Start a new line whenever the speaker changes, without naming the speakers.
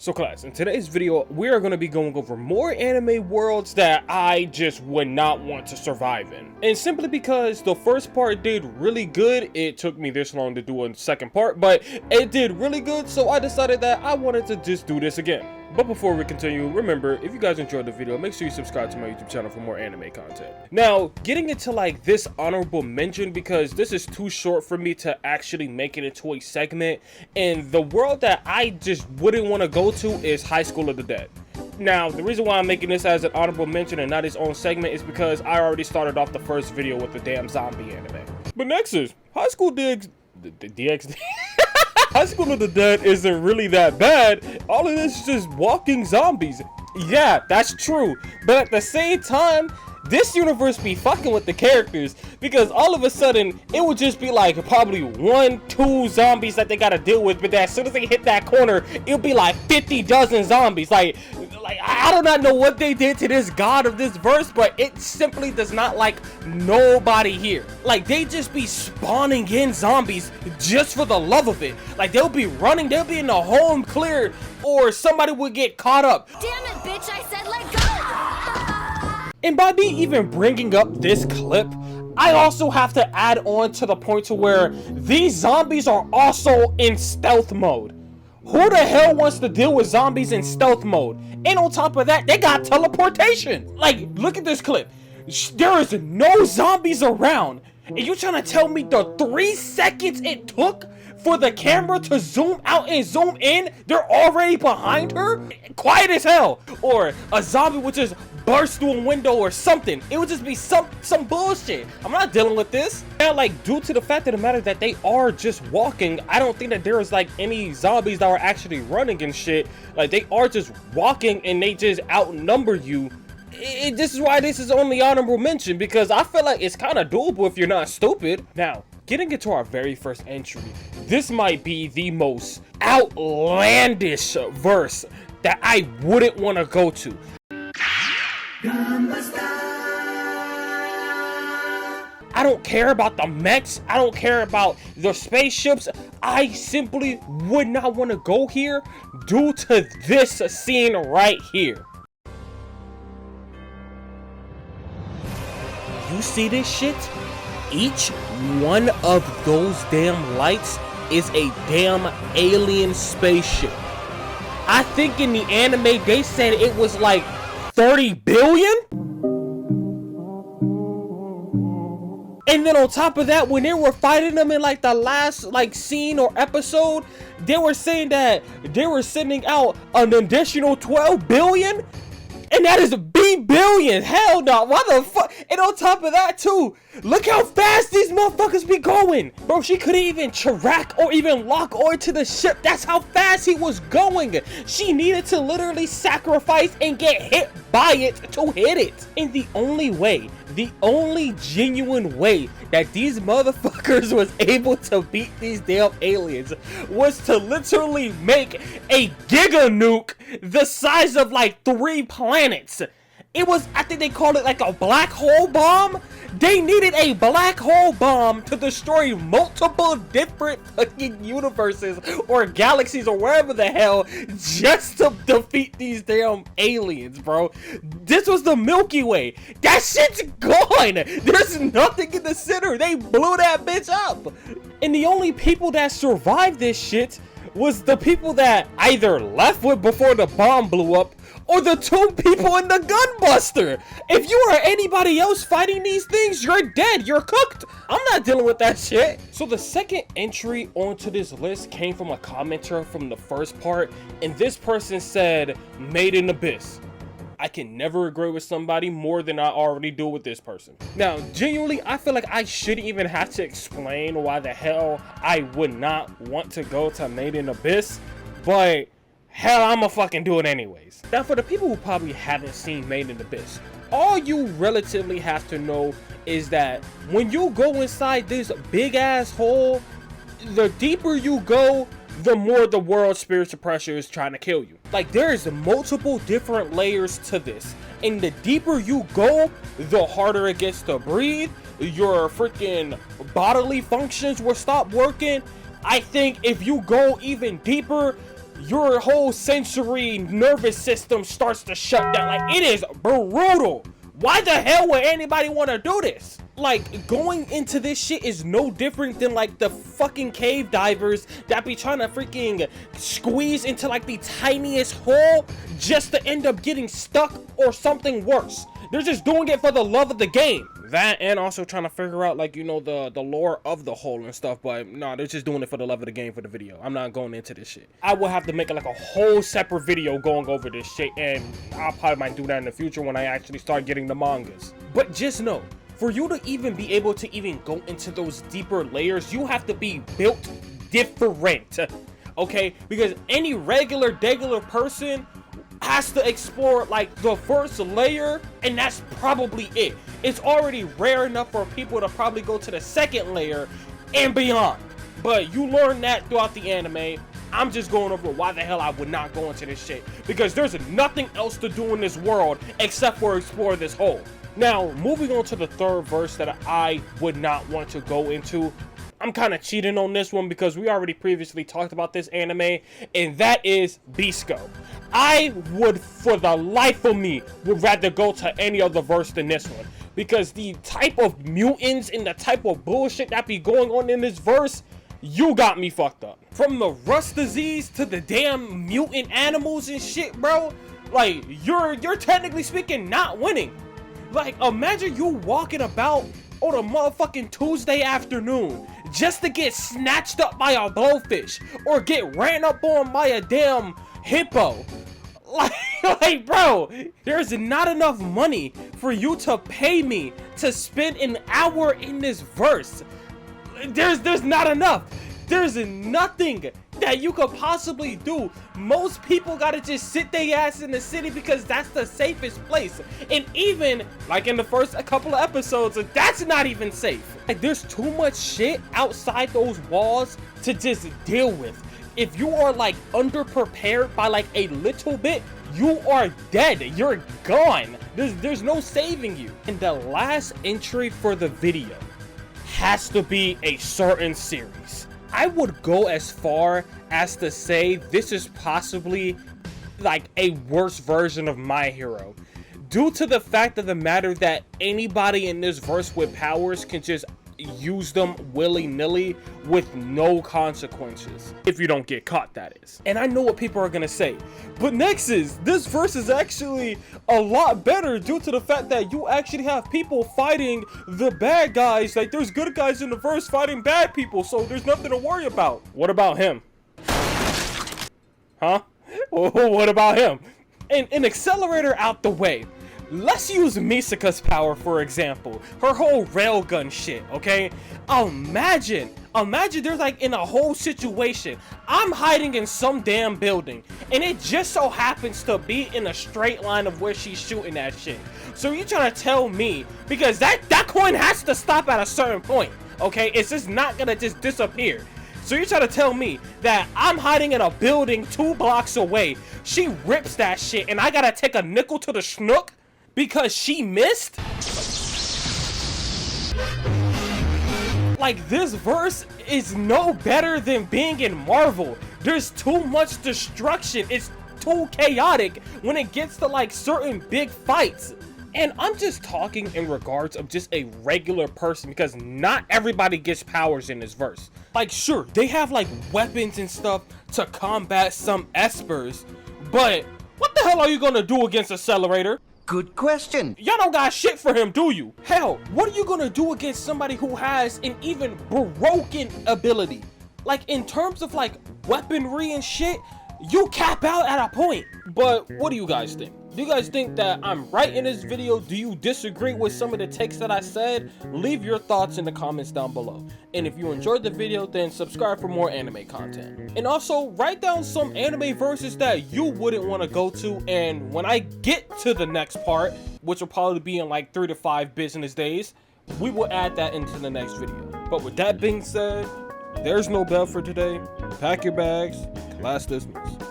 So class, in today's video, we are going to be going over more anime worlds that I just would not want to survive in. And simply because the first part did really good, it took me this long to do a second part, but it did really good, so I decided that I wanted to just do this again. But before we continue, remember, if you guys enjoyed the video, make sure you subscribe to my YouTube channel for more anime content. Now, getting into like this honorable mention, because this is too short for me to actually make it into a segment, and the world that I just wouldn't want to go to is High School of the Dead. Now, the reason why I'm making this as an honorable mention and not its own segment is because I already started off the first video with the damn zombie anime. But next is High School DX. High School of the Dead isn't really that bad. All of this is just walking zombies. Yeah, that's true. But at the same time, this universe be fucking with the characters, because all of a sudden it would just be like probably 1-2 zombies that they gotta deal with, but as soon as they hit that corner, it'll be like 50 dozen zombies. Like I do not know what they did to this god of this verse, but it simply does not like nobody here. Like they just be spawning in zombies just for the love of it. Like they'll be running, they'll be in the home clear, or somebody would get caught up.
Damn it, bitch, I said let go!
And by me even bringing up this clip, I also have to add on to the point to where these zombies are also in stealth mode. Who the hell wants to deal with zombies in stealth mode? And on top of that, they got teleportation. Like, look at this clip. There is no zombies around. And you trying to tell me the 3 seconds it took for the camera to zoom out and zoom in, they're already behind her? Quiet as hell. Or a zombie would just burst through a window or something. It would just be some bullshit. I'm not dealing with this. And like, due to the fact of the matter that they are just walking, I don't think that there is like any zombies that are actually running and shit. Like they are just walking and they just outnumber you. This is why this is only honorable mention, because I feel like it's kind of doable if you're not stupid. Now, getting into our very first entry, this might be the most outlandish verse that I wouldn't want to go to. Gunbuster. I don't care about the mechs, I don't care about the spaceships, I simply would not want to go here due to this scene right here. You see this shit? Each one of those damn lights is a damn alien spaceship. I think in the anime they said it was like 30 billion? And then on top of that, when they were fighting them in like the last like scene or episode, they were saying that they were sending out an additional 12 billion? And that is B-billion. Hell no. Why the fuck? And on top of that too, look how fast these motherfuckers be going. Bro, she couldn't even track or even lock onto the ship. That's how fast he was going. She needed to literally sacrifice and get hit by it to hit it. And the only genuine way that these motherfuckers was able to beat these damn aliens was to literally make a giga nuke the size of like 3 planets. It was, I think they called it like a black hole bomb. They needed a black hole bomb to destroy multiple different fucking universes or galaxies or wherever the hell just to defeat these damn aliens, bro. This was the Milky Way. That shit's gone. There's nothing in the center. They blew that bitch up. And the only people that survived this shit was the people that either left with before the bomb blew up, or the 2 people in the Gunbuster. If you are anybody else fighting these things, you're dead, you're cooked. I'm not dealing with that shit. So the second entry onto this list came from a commenter from the first part, and this person said, Made in Abyss. I can never agree with somebody more than I already do with this person. Now, genuinely, I feel like I shouldn't even have to explain why the hell I would not want to go to Made in Abyss, but hell, I'ma fucking do it anyways. Now, for the people who probably haven't seen Made in Abyss, all you relatively have to know is that when you go inside this big ass hole, the deeper you go, the more the world's spiritual pressure is trying to kill you. Like, there's multiple different layers to this, and the deeper you go, the harder it gets to breathe. Your freaking bodily functions will stop working. I think if you go even deeper, your whole sensory nervous system starts to shut down. Like, it is brutal. Why the hell would anybody want to do this? Like, going into this shit is no different than like the fucking cave divers that be trying to freaking squeeze into like the tiniest hole just to end up getting stuck or something worse. They're just doing it for the love of the game. That and also trying to figure out, like, you know, the lore of the hole and stuff. But no, they're just doing it for the love of the game for the video. I'm not going into this shit. I will have to make like a whole separate video going over this shit, and I'll probably might do that in the future when I actually start getting the mangas. But just know, for you to even be able to even go into those deeper layers, you have to be built different, okay? Because any regular person has to explore like the first layer, and that's probably it. It's already rare enough for people to probably go to the second layer and beyond. But you learn that throughout the anime. I'm just going over why the hell I would not go into this shit, because there's nothing else to do in this world except for explore this hole. Now, moving on to the third verse that I would not want to go into. I'm kind of cheating on this one because we already previously talked about this anime, and that is Bisco. I would, for the life of me, would rather go to any other verse than this one, because the type of mutants and the type of bullshit that be going on in this verse, you got me fucked up. From the rust disease to the damn mutant animals and shit, bro. Like, you're technically speaking not winning. Like, imagine you walking about on a motherfucking Tuesday afternoon just to get snatched up by a blowfish or get ran up on by a damn hippo. Like, bro, there's not enough money for you to pay me to spend an hour in this verse. There's not enough. There's nothing that you could possibly do. Most people gotta just sit their ass in the city because that's the safest place. And even like in the first couple of episodes, that's not even safe. Like, there's too much shit outside those walls to just deal with. If you are like underprepared by like a little bit, you are dead. You're gone. There's no saving you. And the last entry for the video has to be a certain series. I would go as far as to say this is possibly like a worse version of My Hero, due to the fact of the matter that anybody in this verse with powers can just use them willy-nilly with no consequences. If you don't get caught, that is. And I know what people are gonna say, but Nexus, this verse is actually a lot better due to the fact that you actually have people fighting the bad guys. Like, there's good guys in the verse fighting bad people, so there's nothing to worry about. What about him? Huh? What about him? And an accelerator out the way. Let's use Misaka's power, for example. Her whole railgun shit, okay? Imagine there's like in a whole situation. I'm hiding in some damn building, and it just so happens to be in a straight line of where she's shooting that shit. So you're trying to tell me, because that coin has to stop at a certain point, okay? It's just not gonna just disappear. So you're trying to tell me that I'm hiding in a building 2 blocks away. She rips that shit, and I gotta take a nickel to the schnook because she missed? Like, this verse is no better than being in Marvel. There's too much destruction. It's too chaotic when it gets to like certain big fights. And I'm just talking in regards of just a regular person, because not everybody gets powers in this verse. Like, sure, they have like weapons and stuff to combat some espers, but what the hell are you gonna do against Accelerator?
Good question.
Y'all don't got shit for him, do you? Hell, what are you gonna do against somebody who has an even broken ability? Like, in terms of like weaponry and shit, you cap out at a point. But what do you guys think? Do you guys think that I'm right in this video? Do you disagree with some of the takes that I said? Leave your thoughts in the comments down below. And if you enjoyed the video, then subscribe for more anime content. And also, write down some anime verses that you wouldn't want to go to, and when I get to the next part, which will probably be in like 3 to 5 business days, we will add that into the next video. But with that being said, there's no bell for today. Pack your bags. Class dismissed.